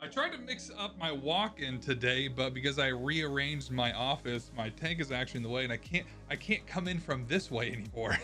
I tried to mix up my walk-in today, but because I rearranged my office, my tank is actually in the way, and I can't come in from this way anymore.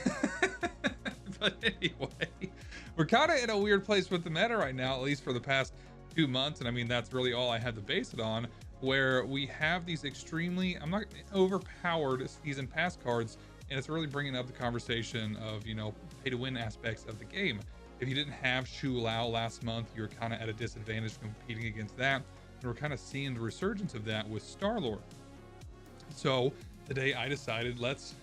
But anyway, we're kind of in a weird place with the meta right now, at least for the past 2 months, and I mean that's really all I had to base it on. Where we have these extremely, I'm not overpowered season pass cards, and it's really bringing up the conversation of pay to win aspects of the game. If you didn't have Shu Lao last month, you're kind of at a disadvantage competing against that. And we're kind of seeing the resurgence of that with Star-Lord. So today I decided let's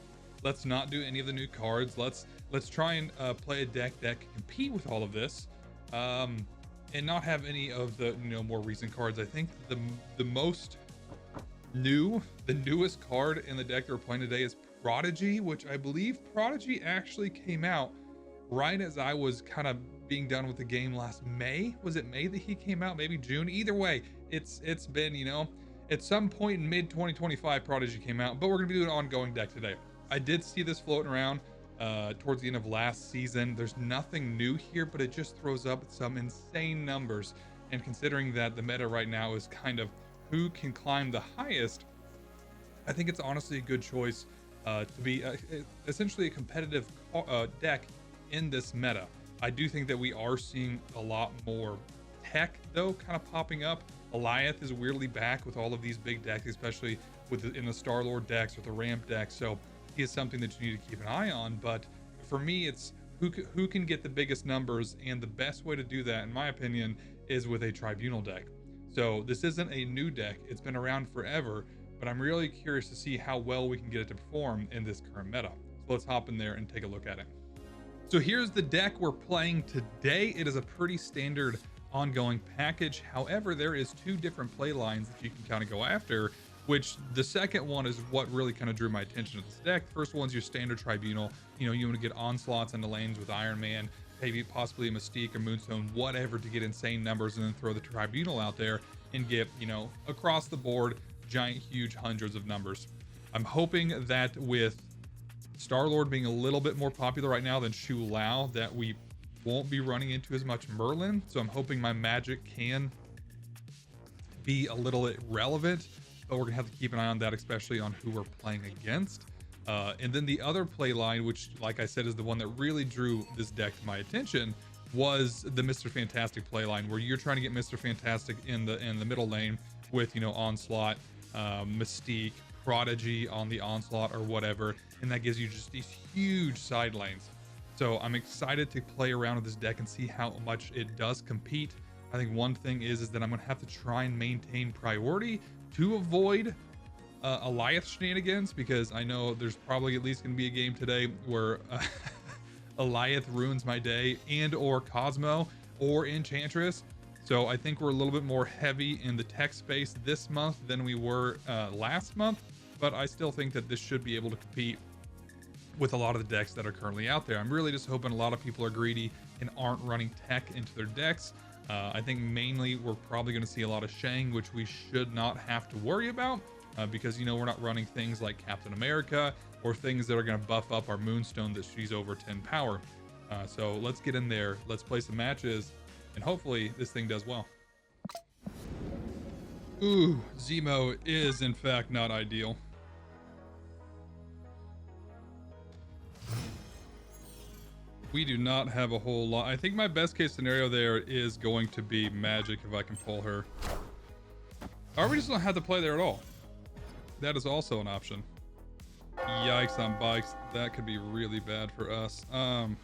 not do any of the new cards. Let's try and play a deck that can compete with all of this, and not have any of the more recent cards. I think the most new, the newest card in the deck that we're playing today is Prodigy, which I believe Prodigy actually came out right as I was kind of being done with the game last May. Was it May that he came out? Maybe June. Either way, it's been, at some point in mid 2025, Prodigy came out, but we're gonna be doing an ongoing deck today. I did see this floating around towards the end of last season. There's nothing new here, but it just throws up some insane numbers. And considering that the meta right now is kind of who can climb the highest, I think it's honestly a good choice to be essentially a competitive deck in this meta. I do think that we are seeing a lot more tech though kind of popping up. Goliath is weirdly back with all of these big decks, especially in the Star-Lord decks, with the ramp deck. So he is something that you need to keep an eye on. But for me, it's who can get the biggest numbers, and the best way to do that, in my opinion, is with a Tribunal deck. So this isn't a new deck, it's been around forever, but I'm really curious to see how well we can get it to perform in this current meta. So let's hop in there and take a look at it. So here's the deck we're playing today. It is a pretty standard ongoing package. However, there is two different play lines that you can kind of go after, which the second one is what really kind of drew my attention to this deck. The first one's your standard Tribunal. You want to get Onslaughts into lanes with Iron Man, maybe possibly a Mystique or Moonstone, whatever, to get insane numbers, and then throw the Tribunal out there and get, across the board, giant, huge hundreds of numbers. I'm hoping that with Star-Lord being a little bit more popular right now than Shu Lao, that we won't be running into as much Merlin. So I'm hoping my Magik can be a little relevant, but we're gonna have to keep an eye on that, especially on who we're playing against. And then the other play line, which, like I said, is the one that really drew this deck to my attention, was the Mr. Fantastic play line, where you're trying to get Mr. Fantastic in the middle lane with Onslaught, Mystique, Prodigy on the Onslaught or whatever, and that gives you just these huge side lanes. So I'm excited to play around with this deck and see how much it does compete. I think one thing is that I'm gonna have to try and maintain priority to avoid Goliath shenanigans, because I know there's probably at least gonna be a game today where Goliath ruins my day, and or Cosmo or Enchantress. So I think we're a little bit more heavy in the tech space this month than we were last month, but I still think that this should be able to compete with a lot of the decks that are currently out there. I'm really just hoping a lot of people are greedy and aren't running tech into their decks. I think mainly we're probably going to see a lot of Shang, which we should not have to worry about because we're not running things like Captain America or things that are going to buff up our Moonstone that she's over 10 power. So let's get in there, let's play some matches, and hopefully this thing does well. Ooh, Zemo is in fact not ideal. We do not have a whole lot. I think my best case scenario there is going to be Magik if I can pull her. Or we just don't have to play there at all. That is also an option. Yikes on bikes. That could be really bad for us. God,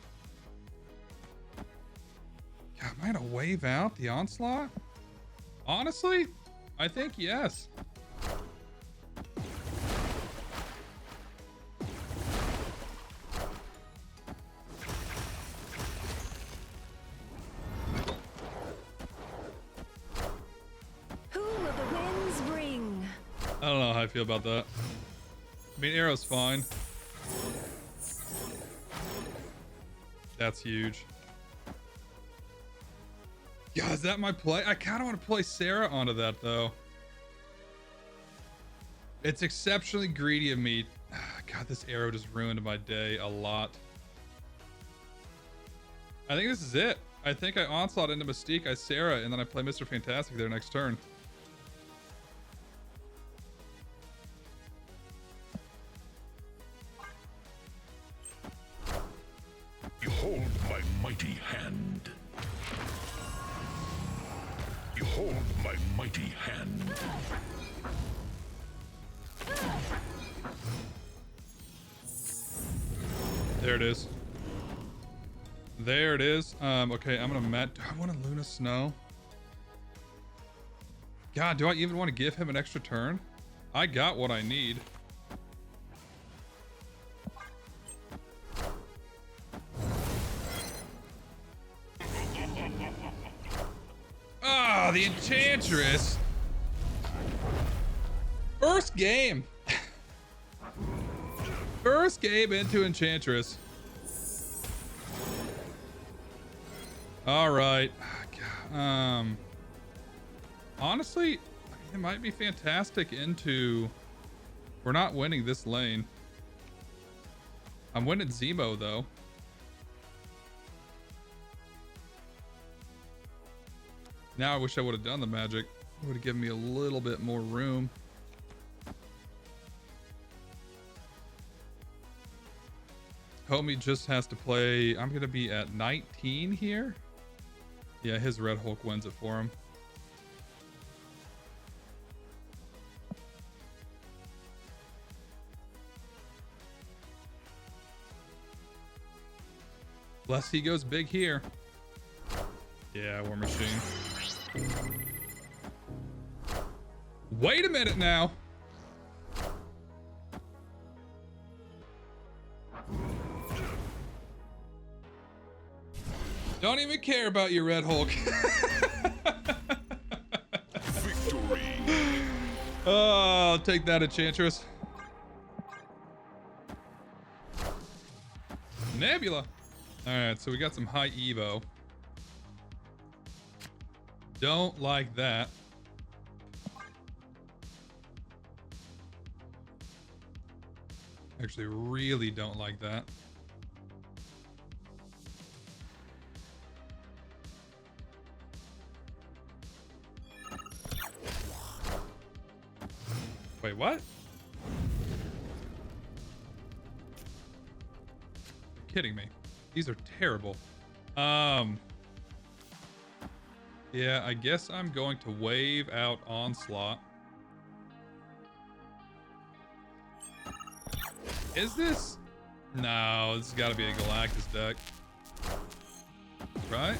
am I gonna wave out the Onslaught? Honestly, I think yes. I don't know how I feel about that. I mean, Arrow's fine. That's huge. Yeah, is that my play? I kind of want to play Sera onto that, though. It's exceptionally greedy of me. God, this Arrow just ruined my day a lot. I think this is it. I think I Onslaught into Mystique, I Sera, and then I play Mr. Fantastic there next turn. Behold my mighty hand. Behold my mighty hand. There it is. There it is. Okay, I'm gonna do I want to Luna Snow? God, do I even want to give him an extra turn? I got what I need. Ah, the Enchantress. First game. First game into Enchantress. All right. Honestly, it might be fantastic into... We're not winning this lane. I'm winning Zemo, though. Now I wish I would have done the Magik. It would have given me a little bit more room. Homie just has to play... I'm going to be at 19 here. Yeah, his Red Hulk wins it for him. Bless he goes big here. Yeah, War Machine. Wait a minute now. Don't even care about your Red Hulk. Victory. Oh, take that, Enchantress. Nebula. All right, so we got some high Evo. Don't like that. Actually, really don't like that. Wait, what? You're kidding me. These are terrible. Yeah, I guess I'm going to wave out Onslaught. Is this? No, this has got to be a Galactus deck. Right?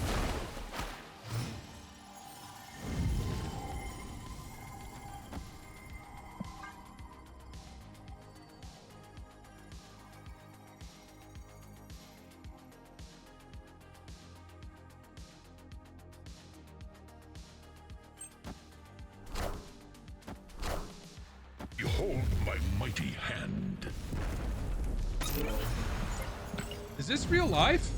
Behold my mighty hand. Is this real life?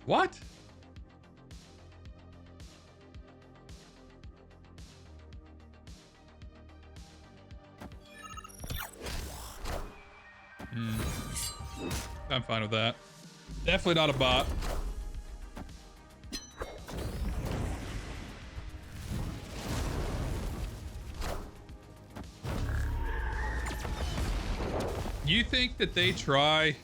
What? I'm fine with that. Definitely not a bot. You think that they try...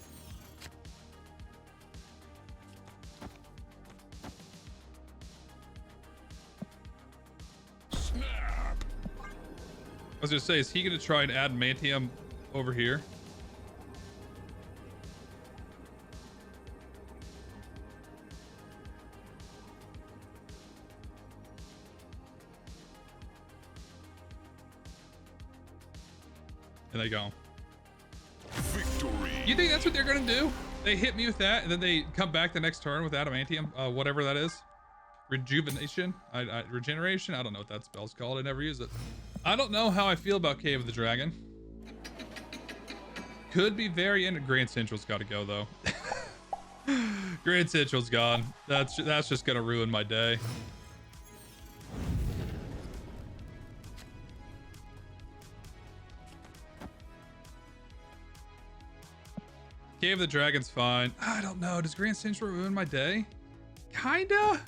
Snap. I was gonna say, is he gonna try and add Mantium over here? And they go. Victory. You think that's what they're gonna do? They hit me with that, and then they come back the next turn with adamantium, whatever that is. Rejuvenation, regeneration. I don't know what that spell's called. I never use it. I don't know how I feel about Cave of the Dragon. Could be very into Grand Central's got to go though. Grand Central's gone. That's just gonna ruin my day. Cave of the Dragon's fine. I don't know. Does Grand Central ruin my day? Kinda.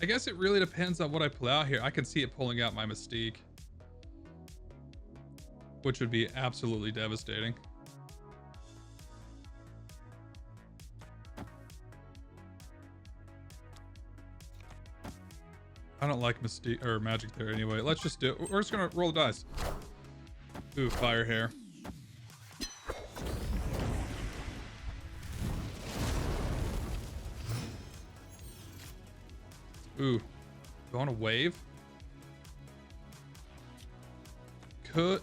I guess it really depends on what I pull out here. I can see it pulling out my Mystique, which would be absolutely devastating. I don't like Mystique or Magic there anyway. Let's just do it. We're just gonna roll the dice. Ooh, fire hair. Ooh, go on a wave. Could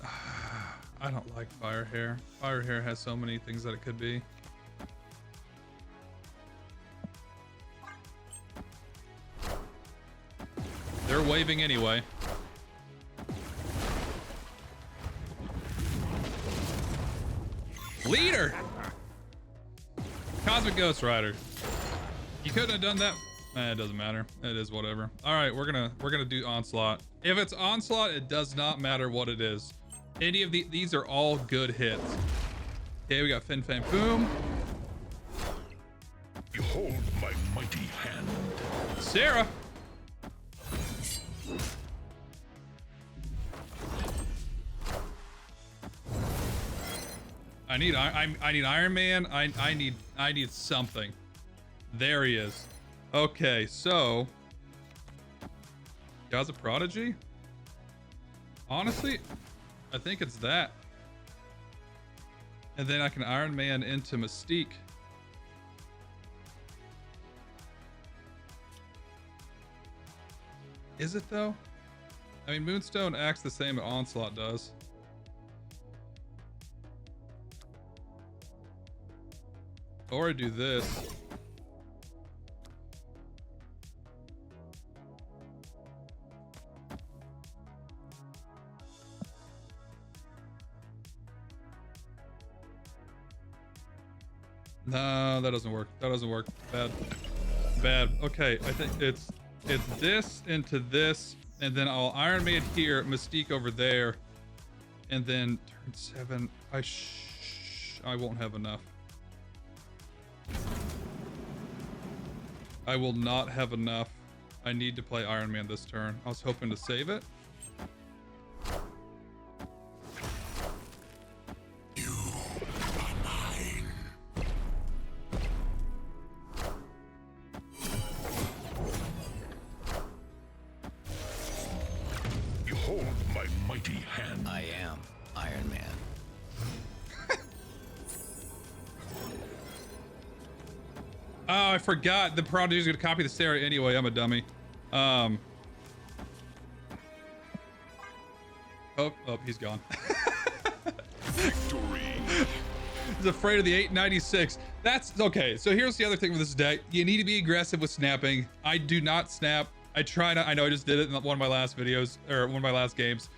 I don't like fire hair. Fire hair has so many things that it could be. They're waving anyway. Leader! Cosmic Ghost Rider. You couldn't have done that. It doesn't matter. It is whatever. All right, we're gonna do Onslaught. If it's Onslaught, it does not matter what it is. Any of these are all good hits. Okay, we got Fin Fan Boom. Behold my mighty hand. Sera. I need Iron Man. I need something. There he is. Okay, so Gaza Prodigy. Honestly, I think it's that. And then I can Iron Man into Mystique. Is it though? I mean, Moonstone acts the same as Onslaught does. Or I do this. No, that doesn't work. That doesn't work. Bad. Bad. Okay, I think it's this into this, and then I'll Iron Man here, Mystique over there, and then turn 7. I won't have enough. I will not have enough. I need to play Iron Man this turn. I was hoping to save it. You are mine. Behold my mighty hand. I am Iron Man. Oh, I forgot. The Prodigy is going to copy the Sera anyway. I'm a dummy. Oh, he's gone. Victory. He's afraid of the 896. That's okay. So here's the other thing with this deck. You need to be aggressive with snapping. I do not snap. I try not. I know I just did it in one of my last videos or one of my last games.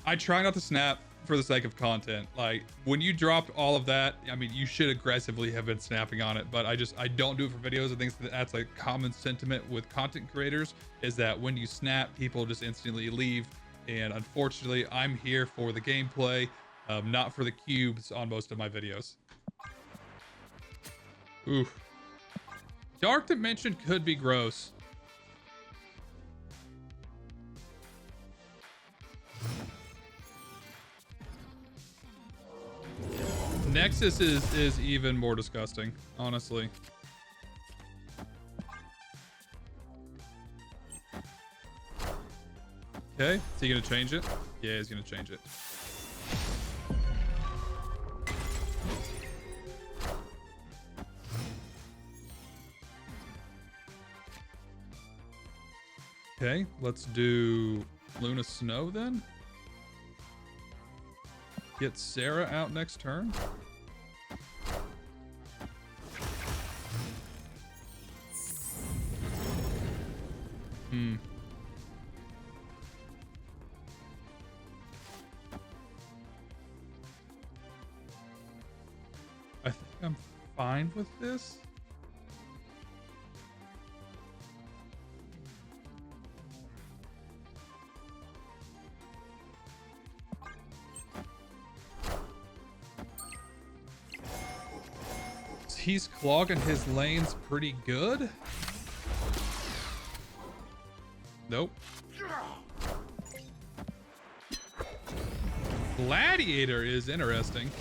I try not to snap for the sake of content. Like when you dropped all of that, I mean, you should aggressively have been snapping on it, but I don't do it for videos. I think that's like common sentiment with content creators is that when you snap, people just instantly leave. And unfortunately, I'm here for the gameplay, not for the cubes on most of my videos. Oof. Dark Dimension could be gross. Nexus is even more disgusting, honestly. Okay, is he gonna change it? Yeah, he's gonna change it. Okay, let's do Luna Snow then. Get Sera out next turn. fine with this. He's clogging his lanes pretty good. Nope. Gladiator is interesting.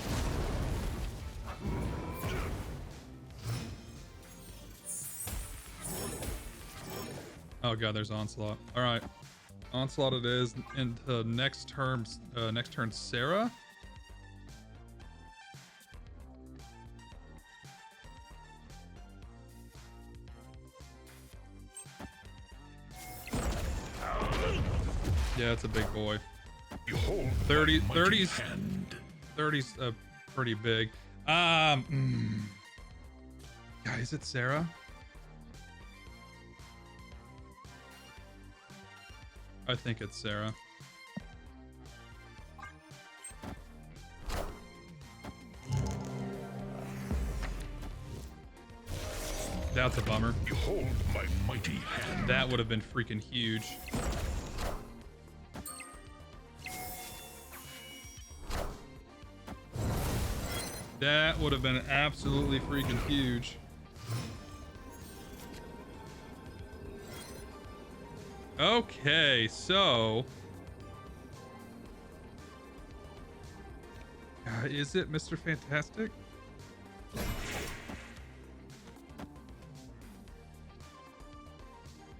Oh god, there's Onslaught. All right, Onslaught it is. Into next turn, Sera. Yeah, it's a big boy. 30's pretty big. God, is it Sera? I think it's Sera. That's a bummer. Behold my mighty hand. That would have been freaking huge. That would have been absolutely freaking huge. Okay, so... is it Mr. Fantastic?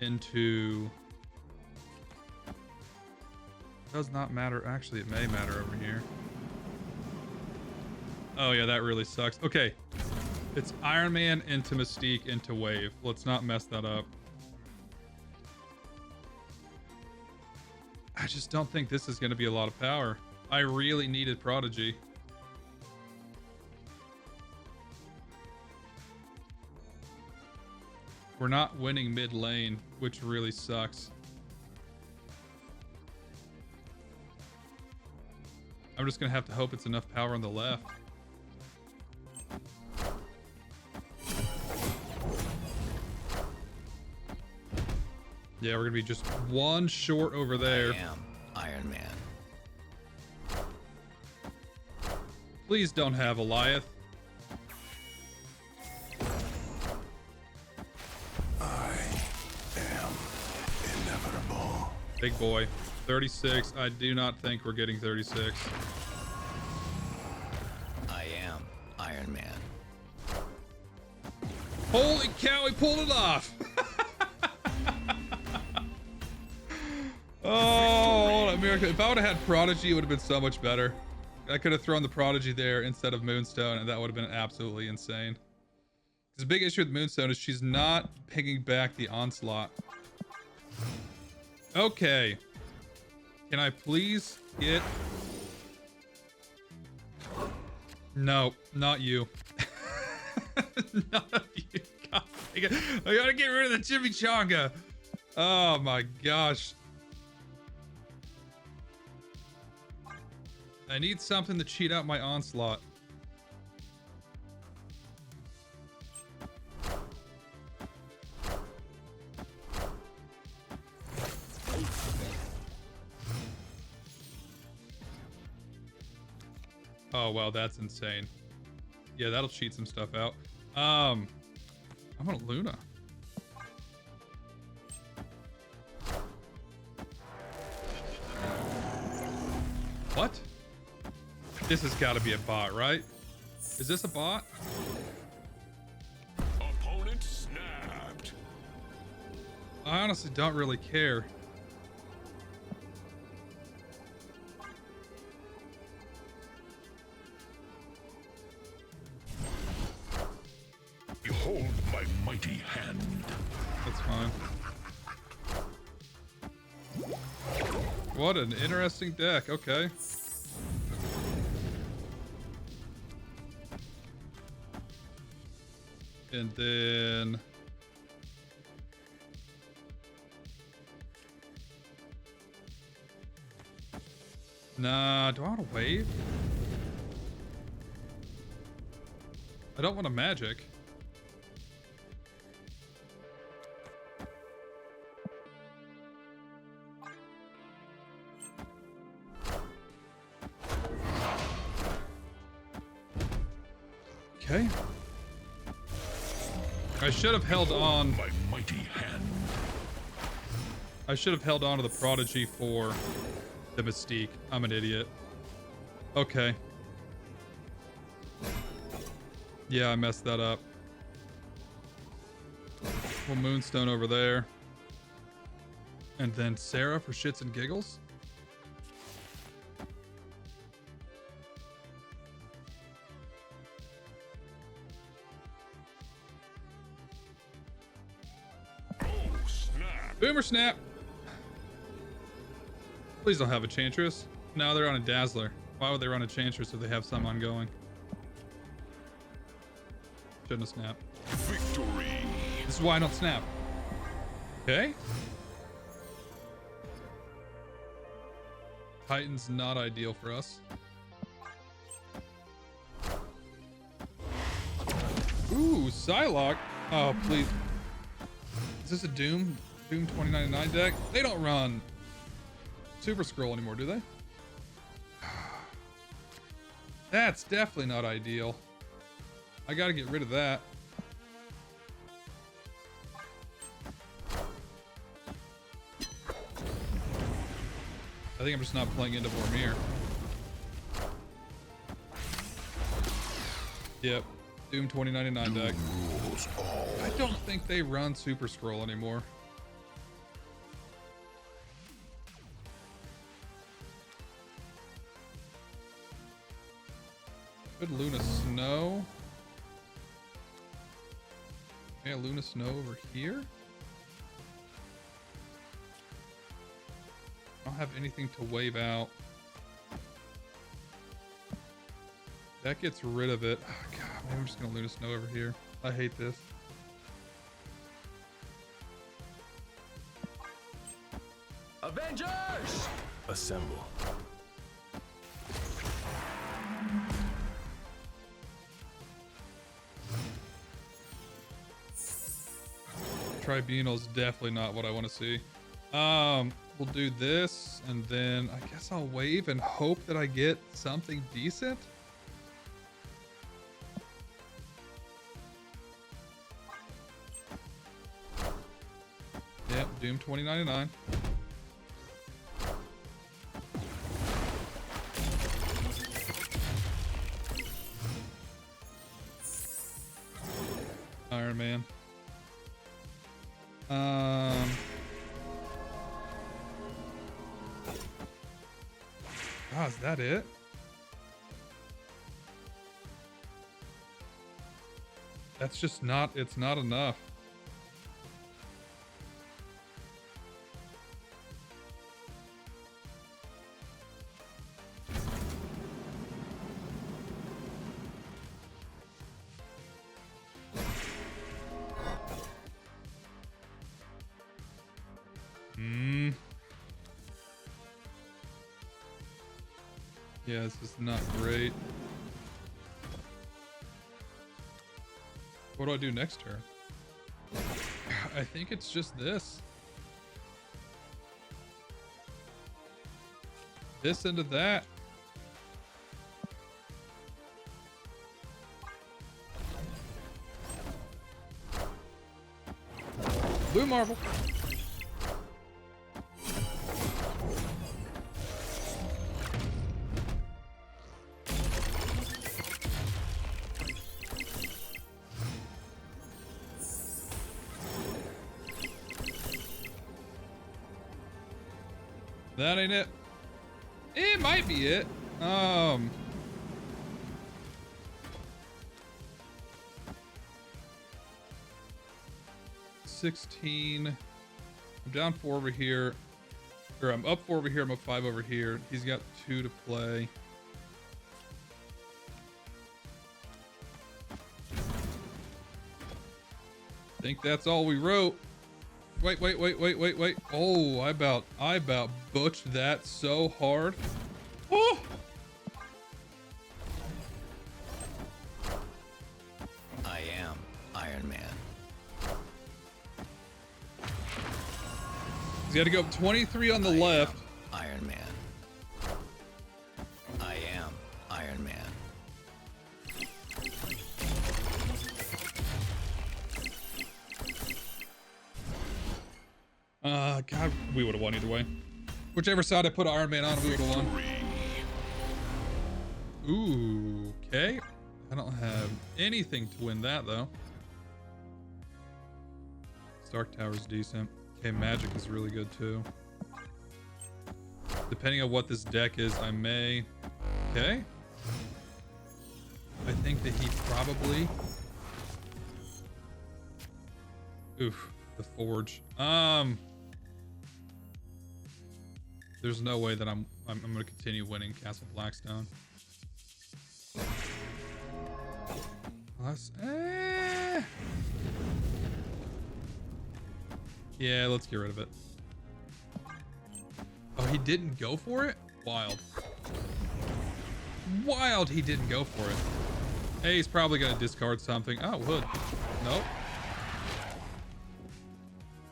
Into... Does not matter. Actually, it may matter over here. Oh yeah, that really sucks. Okay, it's Iron Man into Mystique into Wave. Let's not mess that up. I just don't think this is going to be a lot of power. I really needed Prodigy. We're not winning mid lane, which really sucks. I'm just going to have to hope it's enough power on the left. Yeah, we're gonna be just one short over there. I am Iron Man. Please don't have Eliath. I am inevitable. Big boy. 36. I do not think we're getting 36. I am Iron Man. Holy cow, he pulled it off! Oh, America. If I would have had Prodigy, it would have been so much better. I could have thrown the Prodigy there instead of Moonstone, and that would have been absolutely insane. The big issue with Moonstone is she's not picking back the Onslaught. Okay. Can I please get... No, not you. Not you. God, I gotta get rid of the chimichanga. Oh my gosh. I need something to cheat out my Onslaught. Oh, wow, that's insane. Yeah, that'll cheat some stuff out. I want a Luna. What? This has got to be a bot, right? Is this a bot? Opponent snapped. I honestly don't really care. Behold my mighty hand. That's fine. What an interesting deck. Okay. And then... Nah, do I want to wave? I don't want a Magik. Okay. I should have held on. My mighty hand. I should have held on to the Prodigy for the Mystique. I'm an idiot. Okay. Yeah, I messed that up. Well, Moonstone over there. And then Sera for shits and giggles. Oh, snap. Boomer snap. Please don't have a Chantress. No, they're on a Dazzler. Why would they run a Chantress if they have some ongoing? Shouldn't have snapped. Victory. This is why I don't snap. Okay. Titan's not ideal for us. Ooh, Psylocke. Oh, please. Is this a Doom 2099 deck? They don't run Super Scroll anymore, do they? That's definitely not ideal. I gotta get rid of that. I think I'm just not playing into Vormir. Yep. Doom 2099 deck. Rules all. I don't think they run Super Scroll anymore. Good Luna Snow. Yeah, Luna Snow over here. I don't have anything to wave out. That gets rid of it. Oh, God, maybe I'm just gonna Luna Snow over here. I hate this. Avengers! Assemble. Tribunal is definitely not what I want to see. We'll do this, and then I guess I'll wave and hope that I get something decent. Yep, Doom 2099. Iron Man. Ah, is that it? That's just not, it's not enough. Yeah, this is not great. What do I do next turn? I think it's just this. This into that. Blue marble. That ain't it. It might be it. 16. I'm down 4 over here. Or I'm up 4 over here. I'm up 5 over here. He's got 2 to play. I think that's all we wrote. Wait. Oh, I about butched that so hard. Oh! He's got to go up 23 on the left. Iron Man. I am Iron Man. God, we would have won either way. Whichever side I put Iron Man on, we would have won. Ooh, okay. I don't have anything to win that though. Stark Tower's decent. Okay, Magik is really good too. Depending on what this deck is, I may... Okay. I think that he probably... Oof, the Forge. There's no way that I'm gonna continue winning Castle Blackstone. Yeah, let's get rid of it. Oh, he didn't go for it? Wild. Wild he didn't go for it. Hey, he's probably gonna discard something. Oh, would. Nope.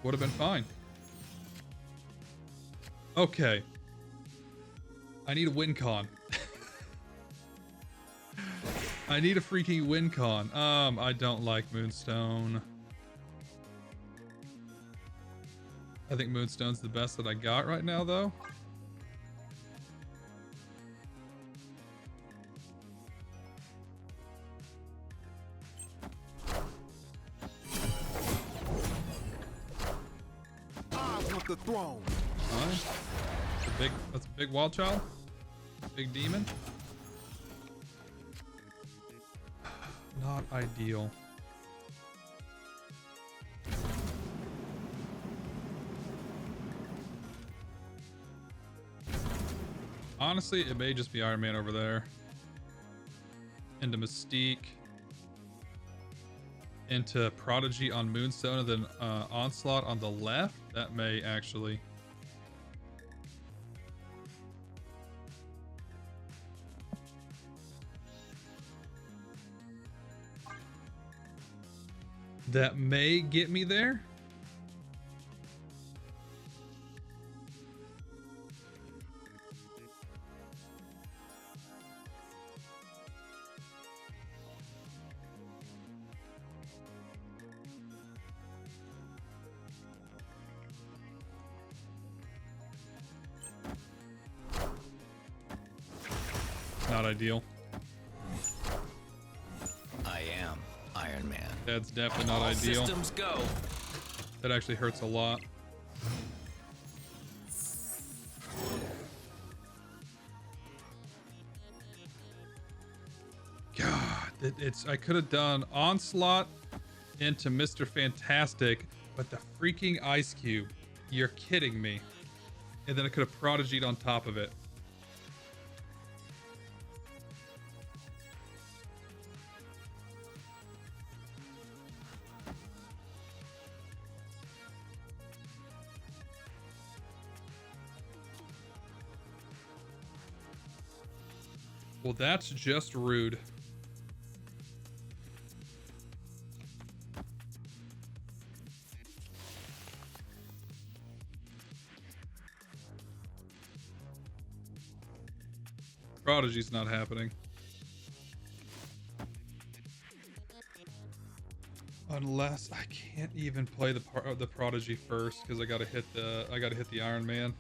Would have been fine. Okay. I need a win con. I need a freaking win con. I don't like Moonstone. I think Moonstone's the best that I got right now, though. I want the throne. That's a big wild child. Big demon. Not ideal. Honestly, it may just be Iron Man over there. Into Mystique. Into Prodigy on Moonstone, and then Onslaught on the left. That may actually... That may get me there. Not ideal. I am Iron Man. That's definitely not ideal. Systems go. That actually hurts a lot. God, I could have done Onslaught into Mr. Fantastic, but the freaking Ice Cube. You're kidding me. And then I could have Prodigied on top of it. Well, that's just rude. Prodigy's not happening. Unless I can't even play the Prodigy first because I gotta hit the Iron Man.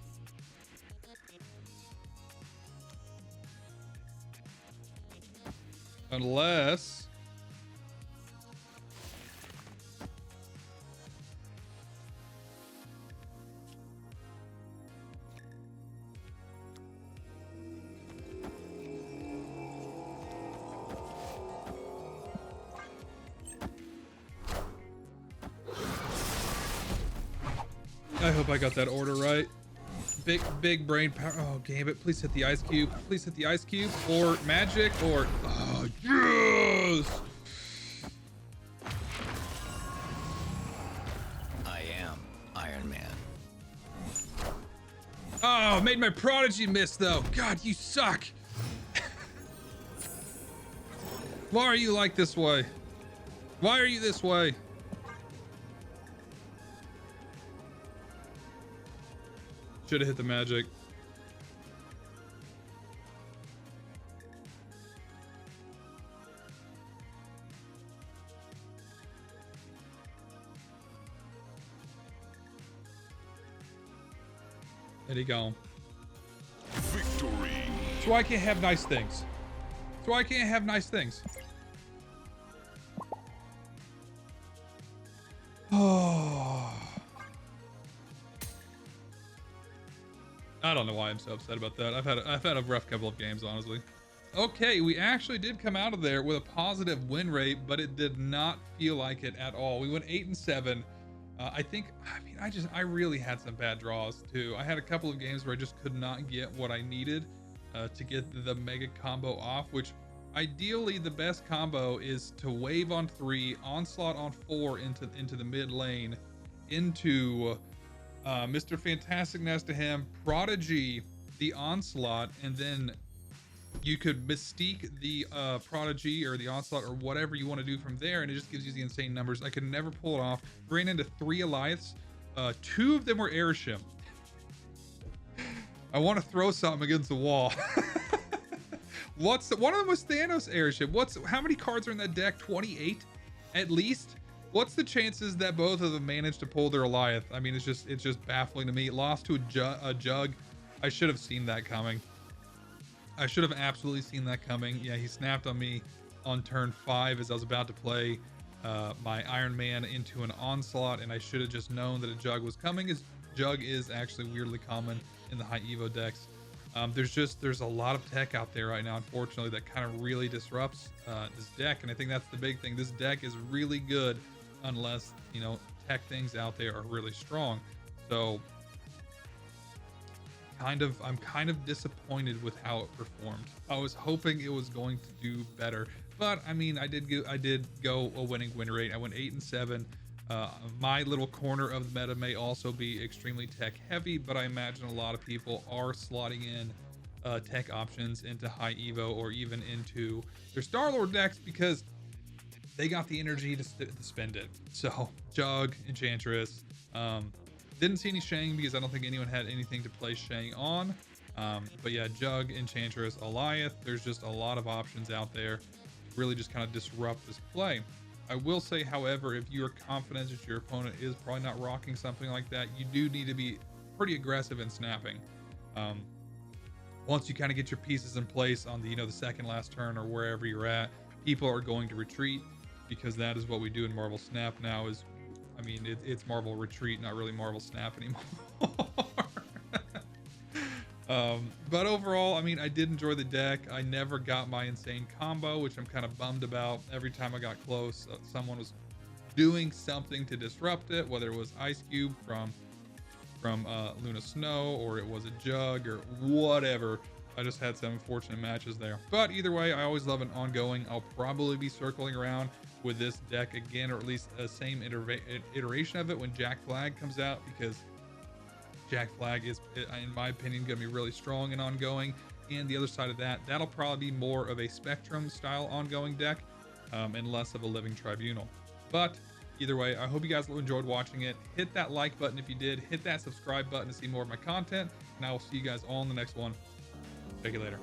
Unless I hope I got that order right. Big brain power. Oh, damn it. Please hit the Ice Cube. Please hit the Ice Cube or Magik or... Oh, yes! I am Iron Man. Oh, made my Prodigy miss, though. God, you suck. Why are you like this way? Why are you this way? Should have hit the Magik. There you go. Victory. So I can't have nice things. So I can't have nice things. Oh. I don't know why I'm so upset about that. I've had a rough couple of games, honestly. Okay, we actually did come out of there with a positive win rate, but it did not feel like it at all. We went 8-7. I really had some bad draws too. I had a couple of games where I just could not get what I needed to get the mega combo off, which ideally the best combo is to wave on 3, onslaught on 4 into the mid lane, into Mr. Fantastic next to him, Prodigy the onslaught, and then you could Mystique the Prodigy or the onslaught or whatever you want to do from there, and it just gives you the insane numbers. I could never pull it off. Ran into 3 Alliance. 2 of them were Airship. I want to throw something against the wall. One of them was Thanos Airship. How many cards are in that deck? 28 at least. What's the chances that both of them managed to pull their Alliance? I mean, it's just baffling to me. Lost to a Jug. I should have seen that coming. I should have absolutely seen that coming. Yeah, he snapped on me on turn 5 as I was about to play my Iron Man into an onslaught, and I should have just known that a Jug was coming, as Jug is actually weirdly common in the high Evo decks. There's a lot of tech out there right now, unfortunately, that kind of really disrupts this deck, and I think that's the big thing. This deck is really good unless, you know, tech things out there are really strong. So I'm kind of disappointed with how it performed. I was hoping it was going to do better, but I mean, I did go a winning win rate. I went 8-7. My little corner of the meta may also be extremely tech heavy, but I imagine a lot of people are slotting in tech options into high Evo or even into their Star-Lord decks because they got the energy to spend it. So Jug, Enchantress, didn't see any Shang because I don't think anyone had anything to play Shang on. But yeah, Jug, Enchantress, Alliance, there's just a lot of options out there to really just kind of disrupt this play. I will say, however, if you are confident that your opponent is probably not rocking something like that, you do need to be pretty aggressive in snapping. Once you kind of get your pieces in place on the, the second last turn or wherever you're at, people are going to retreat, because that is what we do in Marvel Snap now. It's Marvel Retreat, not really Marvel Snap anymore. But overall, I did enjoy the deck. I never got my insane combo, which I'm kind of bummed about. Every time I got close, someone was doing something to disrupt it, whether it was Ice Cube from Luna Snow, or it was a Jug, or whatever. I just had some unfortunate matches there. But either way, I always love an ongoing. I'll probably be circling around with this deck again, or at least a same iteration of it when Jack Flag comes out, because Jack Flag is, in my opinion, going to be really strong and ongoing. And the other side of that, that'll probably be more of a Spectrum style ongoing deck, and less of a Living Tribunal. But either way, I hope you guys enjoyed watching it. Hit that like button if you did. Hit that subscribe button to see more of my content, and I will see you guys all in the next one. Take you later.